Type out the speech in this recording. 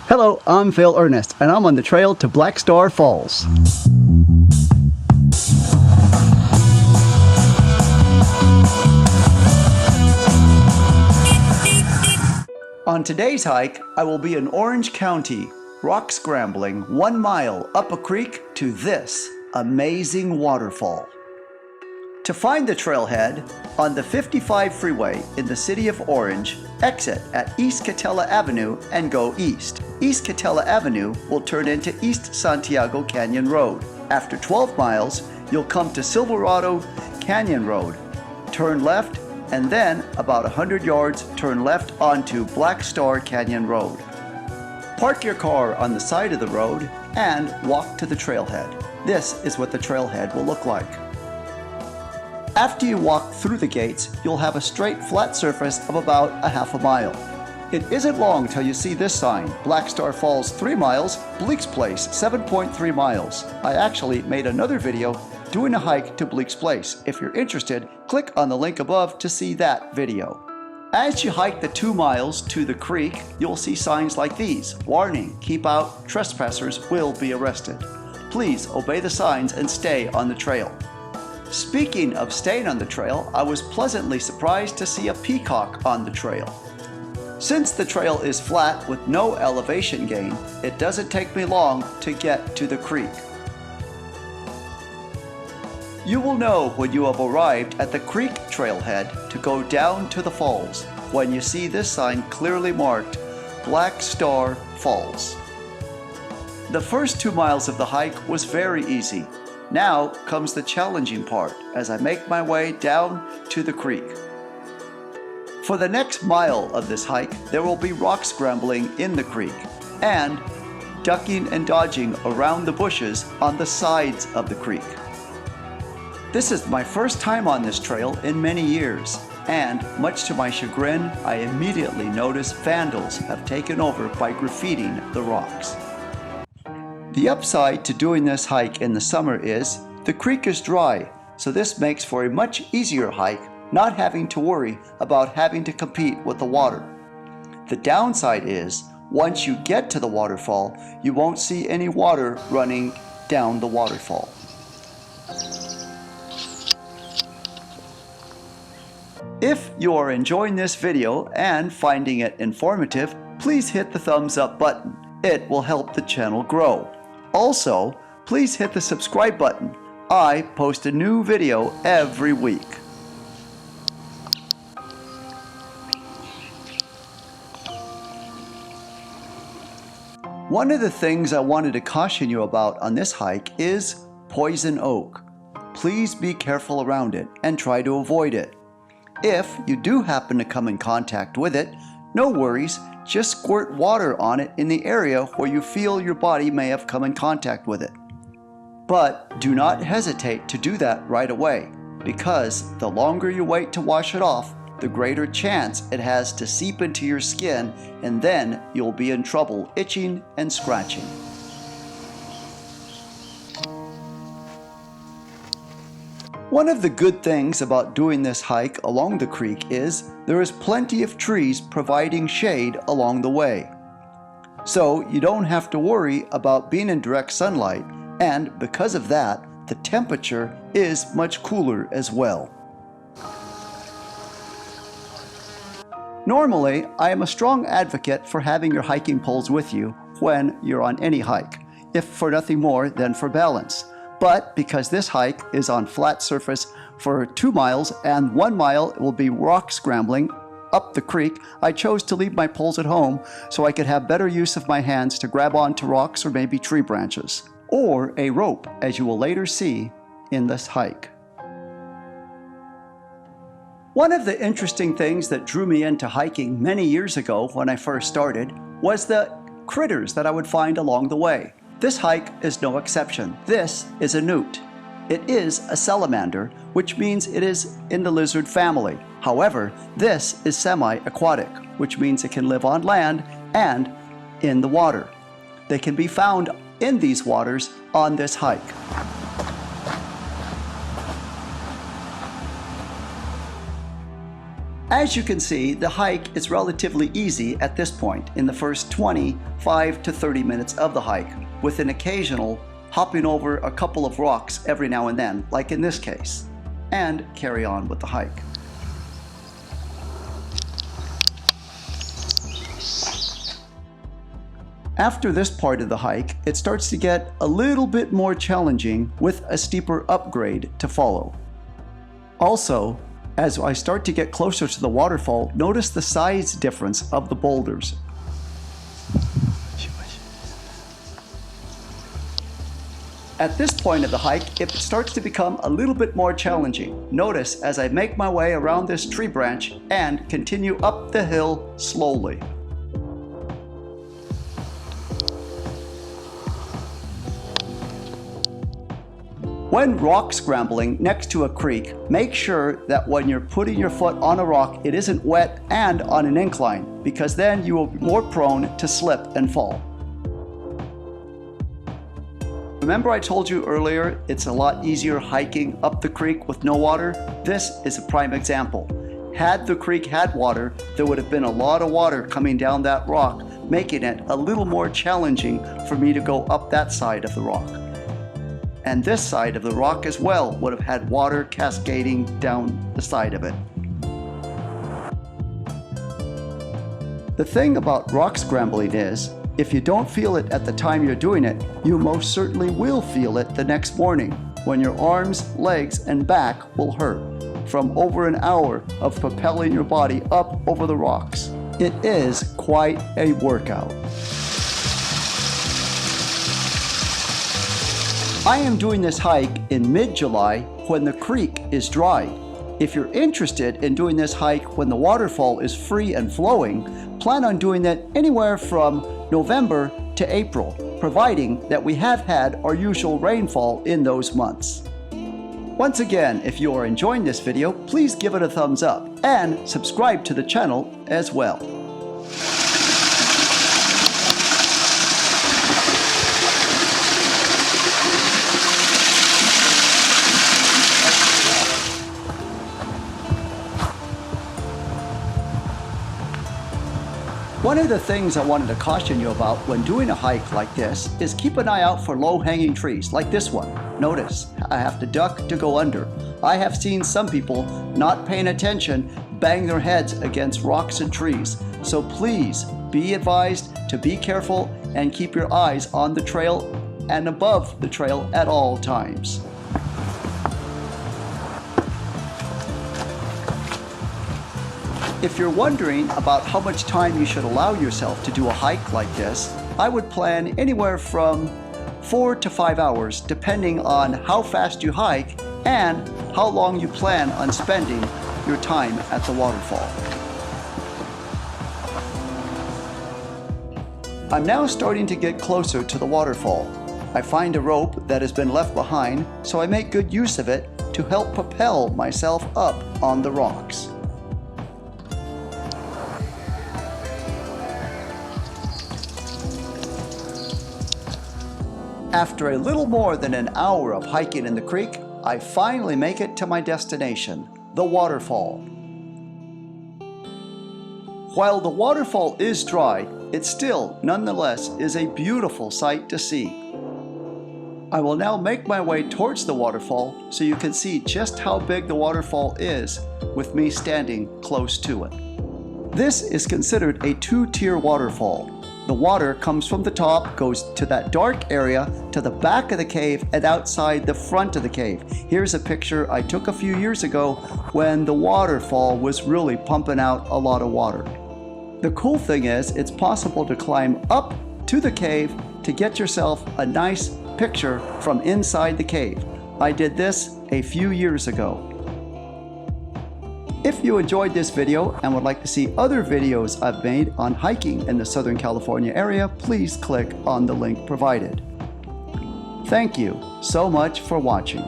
Hello, I'm Phil Ernest, and I'm on the trail to Black Star Falls. On today's hike, I will be in Orange County, rock scrambling 1 mile up a creek to this amazing waterfall. To find the trailhead, on the 55 freeway in the city of Orange, exit at East Catella Avenue and go east. East Catella Avenue will turn into East Santiago Canyon Road. After 12 miles, you'll come to Silverado Canyon Road. Turn left, and then about 100 yards, turn left onto Black Star Canyon Road. Park your car on the side of the road and walk to the trailhead. This is what the trailhead will look like. After you walk through the gates, you'll have a straight flat surface of about a half a mile. It isn't long till you see this sign, Black Star Falls 3 miles, Bleak's Place 7.3 miles. I actually made another video doing a hike to Bleak's Place. If you're interested, click on the link above to see that video. As you hike the 2 miles to the creek, you'll see signs like these. Warning, keep out, trespassers will be arrested. Please obey the signs and stay on the trail. Speaking of staying on the trail, I was pleasantly surprised to see a peacock on the trail. Since the trail is flat with no elevation gain, it doesn't take me long to get to the creek. You will know when you have arrived at the creek trailhead to go down to the falls when you see this sign clearly marked Black Star Falls. The first 2 miles of the hike was very easy. Now comes the challenging part as I make my way down to the creek. For the next mile of this hike, there will be rock scrambling in the creek and ducking and dodging around the bushes on the sides of the creek. This is my first time on this trail in many years, and much to my chagrin, I immediately notice vandals have taken over by graffitiing the rocks. The upside to doing this hike in the summer is the creek is dry, so this makes for a much easier hike, not having to worry about having to compete with the water. The downside is, once you get to the waterfall, you won't see any water running down the waterfall. If you are enjoying this video and finding it informative, please hit the thumbs up button. It will help the channel grow. Also, please hit the subscribe button. I post a new video every week. One of the things I wanted to caution you about on this hike is poison oak. Please be careful around it and try to avoid it. If you do happen to come in contact with it, no worries, just squirt water on it in the area where you feel your body may have come in contact with it. But do not hesitate to do that right away, because the longer you wait to wash it off, the greater chance it has to seep into your skin, and then you'll be in trouble itching and scratching. One of the good things about doing this hike along the creek is there is plenty of trees providing shade along the way. So you don't have to worry about being in direct sunlight, and because of that, the temperature is much cooler as well. Normally, I am a strong advocate for having your hiking poles with you when you're on any hike, if for nothing more than for balance. But because this hike is on flat surface for 2 miles and 1 mile will be rock scrambling up the creek, I chose to leave my poles at home so I could have better use of my hands to grab onto rocks or maybe tree branches. Or a rope, as you will later see in this hike. One of the interesting things that drew me into hiking many years ago when I first started was the critters that I would find along the way. This hike is no exception. This is a newt. It is a salamander, which means it is in the lizard family. However, this is semi-aquatic, which means it can live on land and in the water. They can be found in these waters on this hike. As you can see, the hike is relatively easy at this point in the first 25 to 30 minutes of the hike, with an occasional hopping over a couple of rocks every now and then, like in this case, and carry on with the hike. After this part of the hike, it starts to get a little bit more challenging with a steeper upgrade to follow. Also, as I start to get closer to the waterfall, notice the size difference of the boulders. At this point of the hike, it starts to become a little bit more challenging. Notice as I make my way around this tree branch and continue up the hill slowly. When rock scrambling next to a creek, make sure that when you're putting your foot on a rock, it isn't wet and on an incline, because then you will be more prone to slip and fall. Remember I told you earlier it's a lot easier hiking up the creek with no water? This is a prime example. Had the creek had water, there would have been a lot of water coming down that rock, making it a little more challenging for me to go up that side of the rock. And this side of the rock as well would have had water cascading down the side of it. The thing about rock scrambling is, if you don't feel it at the time you're doing it, you most certainly will feel it the next morning when your arms, legs, and back will hurt from over an hour of propelling your body up over the rocks. It is quite a workout. I am doing this hike in mid-July when the creek is dry. If you're interested in doing this hike when the waterfall is free and flowing, plan on doing it anywhere from November to April, providing that we have had our usual rainfall in those months. Once again, if you are enjoying this video, please give it a thumbs up and subscribe to the channel as well. One of the things I wanted to caution you about when doing a hike like this is keep an eye out for low-hanging trees like this one. Notice, I have to duck to go under. I have seen some people not paying attention bang their heads against rocks and trees. So please be advised to be careful and keep your eyes on the trail and above the trail at all times. If you're wondering about how much time you should allow yourself to do a hike like this, I would plan anywhere from 4 to 5 hours depending on how fast you hike and how long you plan on spending your time at the waterfall. I'm now starting to get closer to the waterfall. I find a rope that has been left behind, so I make good use of it to help propel myself up on the rocks. After a little more than an hour of hiking in the creek, I finally make it to my destination, the waterfall. While the waterfall is dry, it still, nonetheless, is a beautiful sight to see. I will now make my way towards the waterfall so you can see just how big the waterfall is with me standing close to it. This is considered a two-tier waterfall. The water comes from the top, goes to that dark area, to the back of the cave, and outside the front of the cave. Here's a picture I took a few years ago when the waterfall was really pumping out a lot of water. The cool thing is, it's possible to climb up to the cave to get yourself a nice picture from inside the cave. I did this a few years ago. If you enjoyed this video and would like to see other videos I've made on hiking in the Southern California area, please click on the link provided. Thank you so much for watching.